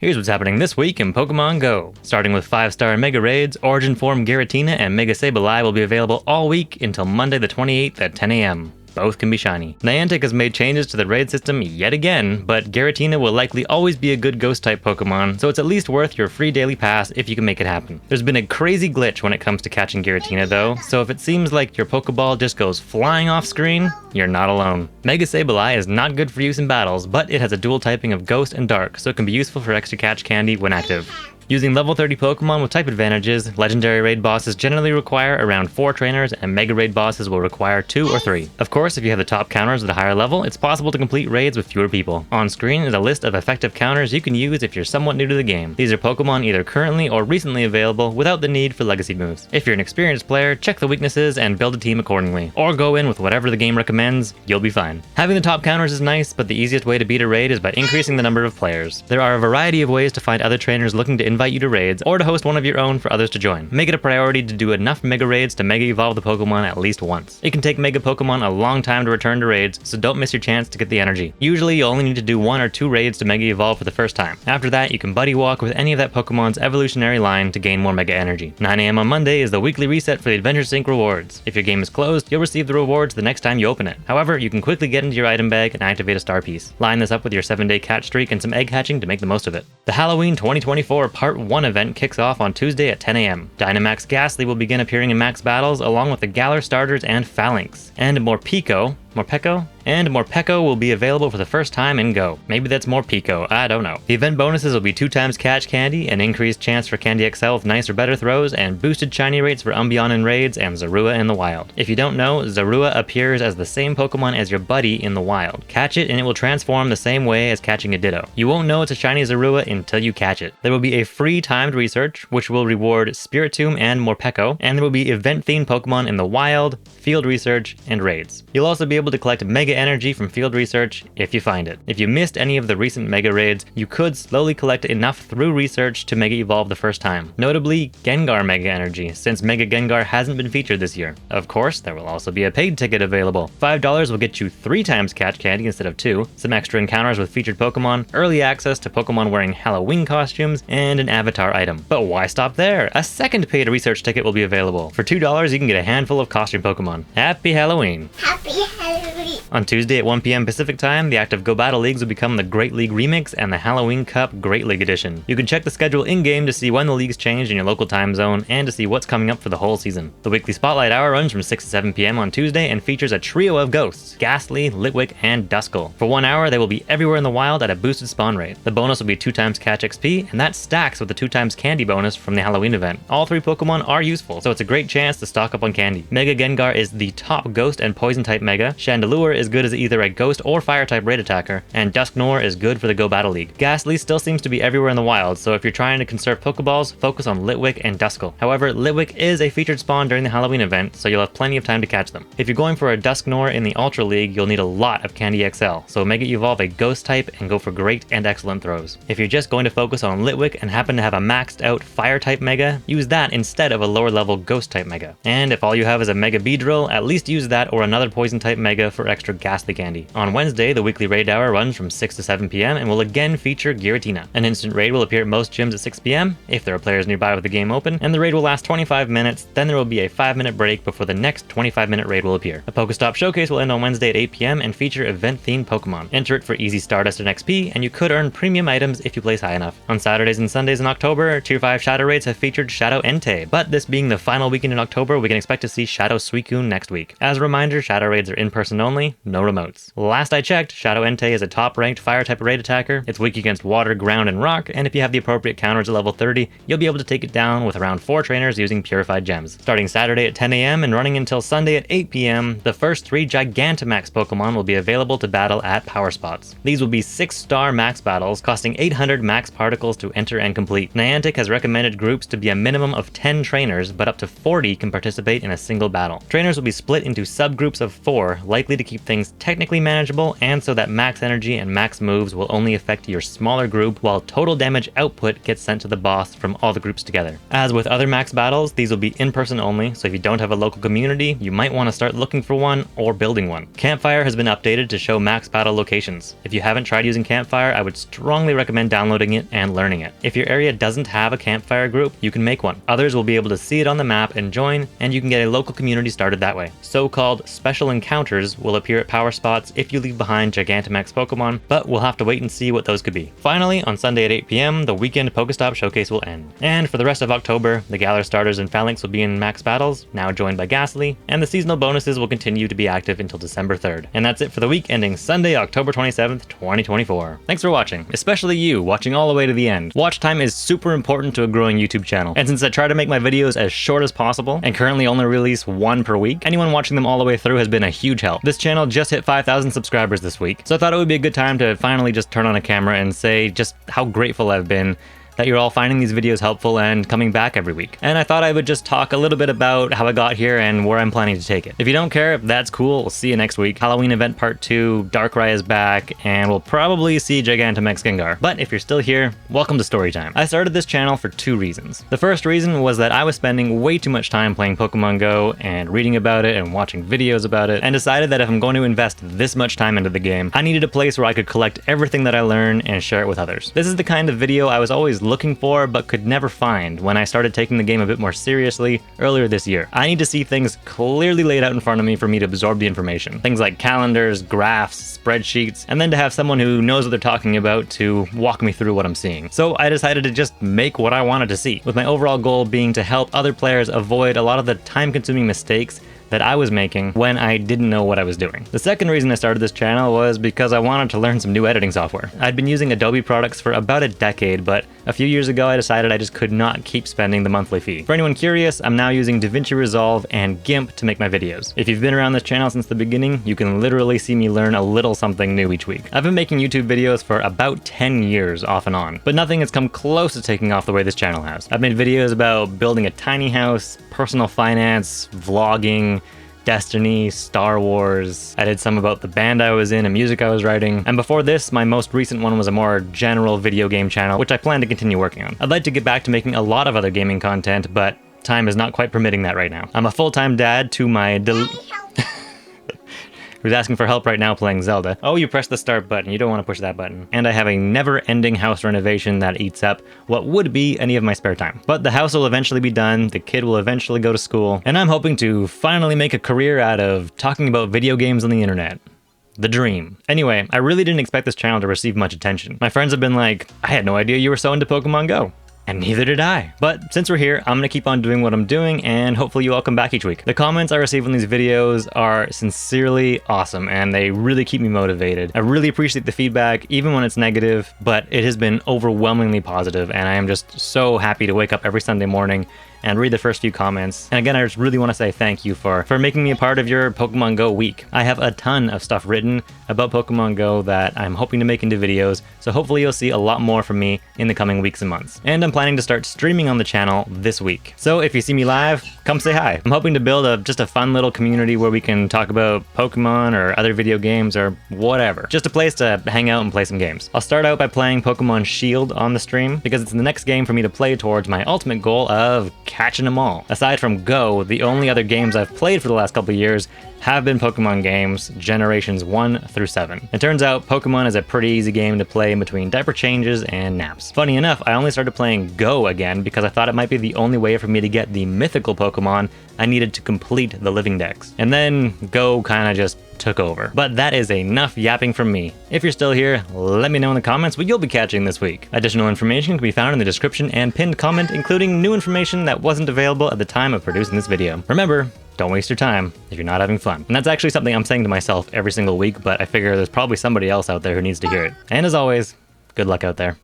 Here's what's happening this week in Pokemon Go. Starting with 5-star Mega Raids, Origin Form Giratina and Mega Sableye will be available all week until Monday the 28th at 10 AM. Both can be shiny. Niantic has made changes to the raid system yet again, but Giratina will likely always be a good ghost-type Pokemon, so it's at least worth your free daily pass if you can make it happen. There's been a crazy glitch when it comes to catching Giratina though, so if it seems like your Pokeball just goes flying off screen, you're not alone. Mega Sableye is not good for use in battles, but it has a dual typing of Ghost and Dark, so it can be useful for extra catch candy when active. Using level 30 Pokemon with type advantages, legendary raid bosses generally require around 4 trainers and mega raid bosses will require 2 or 3. Of course, if you have the top counters at a higher level, it's possible to complete raids with fewer people. On screen is a list of effective counters you can use if you're somewhat new to the game. These are Pokemon either currently or recently available without the need for legacy moves. If you're an experienced player, check the weaknesses and build a team accordingly, or go in with whatever the game recommends, you'll be fine. Having the top counters is nice, but the easiest way to beat a raid is by increasing the number of players. There are a variety of ways to find other trainers looking to invite you to raids, or to host one of your own for others to join. Make it a priority to do enough Mega Raids to Mega Evolve the Pokemon at least once. It can take Mega Pokemon a long time to return to raids, so don't miss your chance to get the energy. Usually you only need to do 1 or 2 raids to Mega Evolve for the first time. After that, you can buddy walk with any of that Pokemon's evolutionary line to gain more Mega Energy. 9 AM on Monday is the weekly reset for the Adventure Sync rewards. If your game is closed, you'll receive the rewards the next time you open it. However, you can quickly get into your item bag and activate a star piece. Line this up with your 7-day catch streak and some egg hatching to make the most of it. The Halloween 2024 Part 1 event kicks off on Tuesday at 10 AM. Dynamax Ghastly will begin appearing in max battles along with the Galar starters and Phalanx. And Morpeko will be available for the first time in Go. Maybe that's more Pico, I don't know. The event bonuses will be 2 times catch candy, an increased chance for Candy XL with nice or better throws, and boosted shiny rates for Umbreon in raids and Zorua in the wild. If you don't know, Zorua appears as the same Pokemon as your buddy in the wild. Catch it and it will transform the same way as catching a Ditto. You won't know it's a shiny Zorua until you catch it. There will be a free timed research, which will reward Spiritomb and Morpeko, and there will be event-themed Pokemon in the wild, field research, and raids. You'll also be able to collect Mega Energy from field research if you find it. If you missed any of the recent Mega Raids, you could slowly collect enough through research to Mega Evolve the first time. Notably, Gengar Mega Energy, since Mega Gengar hasn't been featured this year. Of course, there will also be a paid ticket available. $5 will get you 3 times catch candy instead of 2, some extra encounters with featured Pokemon, early access to Pokemon wearing Halloween costumes, and an avatar item. But why stop there? A second paid research ticket will be available. For $2, you can get a handful of costume Pokemon. Happy Halloween! Happy Halloween! On Tuesday at 1 PM Pacific Time, the active Go Battle Leagues will become the Great League Remix and the Halloween Cup Great League Edition. You can check the schedule in-game to see when the leagues change in your local time zone and to see what's coming up for the whole season. The weekly Spotlight Hour runs from 6 to 7 PM on Tuesday and features a trio of ghosts, Ghastly, Litwick, and Duskull. For 1 hour, they will be everywhere in the wild at a boosted spawn rate. The bonus will be 2 times catch XP, and that stacks with the 2 times candy bonus from the Halloween event. All 3 Pokemon are useful, so it's a great chance to stock up on candy. Mega Gengar is the top ghost and poison type Mega, Chandelure is good as either a ghost or fire type raid attacker, and Dusknoir is good for the Go Battle League. Ghastly still seems to be everywhere in the wild, so if you're trying to conserve Pokeballs, focus on Litwick and Duskull. However, Litwick is a featured spawn during the Halloween event, so you'll have plenty of time to catch them. If you're going for a Dusknoir in the Ultra League, you'll need a lot of Candy XL, so Mega Evolve a ghost type and go for great and excellent throws. If you're just going to focus on Litwick and happen to have a maxed out fire type Mega, use that instead of a lower level ghost type Mega. And if all you have is a Mega Beedrill, at least use that or another poison type Mega for extra Ghastly candy. On Wednesday, the weekly raid hour runs from 6 to 7 PM and will again feature Giratina. An instant raid will appear at most gyms at 6 PM, if there are players nearby with the game open, and the raid will last 25 minutes, then there will be a 5-minute break before the next 25-minute raid will appear. A PokeStop Showcase will end on Wednesday at 8 PM and feature event-themed Pokemon. Enter it for easy Stardust and XP, and you could earn premium items if you place high enough. On Saturdays and Sundays in October, Tier 5 Shadow Raids have featured Shadow Entei, but this being the final weekend in October, we can expect to see Shadow Suicune next week. As a reminder, Shadow Raids are in-person only, no remotes. Last I checked, Shadow Entei is a top-ranked fire-type raid attacker. It's weak against water, ground, and rock, and if you have the appropriate counters at level 30, you'll be able to take it down with around 4 trainers using purified gems. Starting Saturday at 10 AM and running until Sunday at 8 PM, the first 3 Gigantamax Pokemon will be available to battle at power spots. These will be 6-star max battles, costing 800 max particles to enter and complete. Niantic has recommended groups to be a minimum of 10 trainers, but up to 40 can participate in a single battle. Trainers will be split into subgroups of 4, likely to keep things technically manageable and so that max energy and max moves will only affect your smaller group while total damage output gets sent to the boss from all the groups together. As with other max battles, these will be in person only, so if you don't have a local community, you might want to start looking for one or building one. Campfire has been updated to show max battle locations. If you haven't tried using Campfire, I would strongly recommend downloading it and learning it. If your area doesn't have a Campfire group, you can make one. Others will be able to see it on the map and join, and you can get a local community started that way. So-called special encounters will appear at power spots if you leave behind Gigantamax Pokemon, but we'll have to wait and see what those could be. Finally, on Sunday at 8 p.m, the weekend PokeStop Showcase will end. And for the rest of October, the Galar starters and Phalanx will be in max battles, now joined by Ghastly, and the seasonal bonuses will continue to be active until December 3rd. And that's it for the week ending Sunday, October 27th, 2024. Thanks for watching, especially you, watching all the way to the end. Watch time is super important to a growing YouTube channel, and since I try to make my videos as short as possible, and currently only release one per week, anyone watching them all the way through has been a huge help. This channel just hit 5,000 subscribers this week, so I thought it would be a good time to finally just turn on a camera and say just how grateful I've been that you're all finding these videos helpful and coming back every week. And I thought I would just talk a little bit about how I got here and where I'm planning to take it. If you don't care, that's cool. We'll see you next week. Halloween event part 2, Darkrai is back, and we'll probably see Gigantamax Gengar. But if you're still here, welcome to Storytime. I started this channel for 2 reasons. The first reason was that I was spending way too much time playing Pokemon Go and reading about it and watching videos about it, and decided that if I'm going to invest this much time into the game, I needed a place where I could collect everything that I learn and share it with others. This is the kind of video I was always looking for but could never find when I started taking the game a bit more seriously earlier this year. I need to see things clearly laid out in front of me for me to absorb the information. Things like calendars, graphs, spreadsheets, and then to have someone who knows what they're talking about to walk me through what I'm seeing. So I decided to just make what I wanted to see, with my overall goal being to help other players avoid a lot of the time-consuming mistakes that I was making when I didn't know what I was doing. The second reason I started this channel was because I wanted to learn some new editing software. I'd been using Adobe products for about a decade, but a few years ago I decided I just could not keep spending the monthly fee. For anyone curious, I'm now using DaVinci Resolve and GIMP to make my videos. If you've been around this channel since the beginning, you can literally see me learn a little something new each week. I've been making YouTube videos for about 10 years off and on, but nothing has come close to taking off the way this channel has. I've made videos about building a tiny house, personal finance, vlogging, Destiny, Star Wars. I did some about the band I was in and music I was writing. And before this, my most recent one was a more general video game channel, which I plan to continue working on. I'd like to get back to making a lot of other gaming content, but time is not quite permitting that right now. I'm a full-time dad to my who's asking for help right now playing Zelda. Oh, you pressed the start button. You don't want to push that button. And I have a never-ending house renovation that eats up what would be any of my spare time. But the house will eventually be done, the kid will eventually go to school, and I'm hoping to finally make a career out of talking about video games on the internet. The dream. Anyway, I really didn't expect this channel to receive much attention. My friends have been like, I had no idea you were so into Pokemon Go. And neither did I. But since we're here, I'm gonna keep on doing what I'm doing, and hopefully you all come back each week. The comments I receive on these videos are sincerely awesome, and they really keep me motivated. I really appreciate the feedback, even when it's negative, but it has been overwhelmingly positive, and I am just so happy to wake up every Sunday morning and read the first few comments. And again, I just really want to say thank you for making me a part of your Pokemon Go week. I have a ton of stuff written about Pokemon Go that I'm hoping to make into videos, so hopefully you'll see a lot more from me in the coming weeks and months. And I'm planning to start streaming on the channel this week. So if you see me live, come say hi. I'm hoping to build just a fun little community where we can talk about Pokemon or other video games or whatever. Just a place to hang out and play some games. I'll start out by playing Pokemon Shield on the stream because it's the next game for me to play towards my ultimate goal of catching them all. Aside from Go, the only other games I've played for the last couple of years have been Pokemon games, generations 1 through 7. It turns out Pokemon is a pretty easy game to play in between diaper changes and naps. Funny enough, I only started playing Go again because I thought it might be the only way for me to get the mythical Pokemon I needed to complete the living dex. And then Go kinda just took over. But that is enough yapping from me. If you're still here, let me know in the comments what you'll be catching this week. Additional information can be found in the description and pinned comment, including new information that wasn't available at the time of producing this video. Remember, don't waste your time if you're not having fun. And that's actually something I'm saying to myself every single week, but I figure there's probably somebody else out there who needs to hear it. And as always, good luck out there.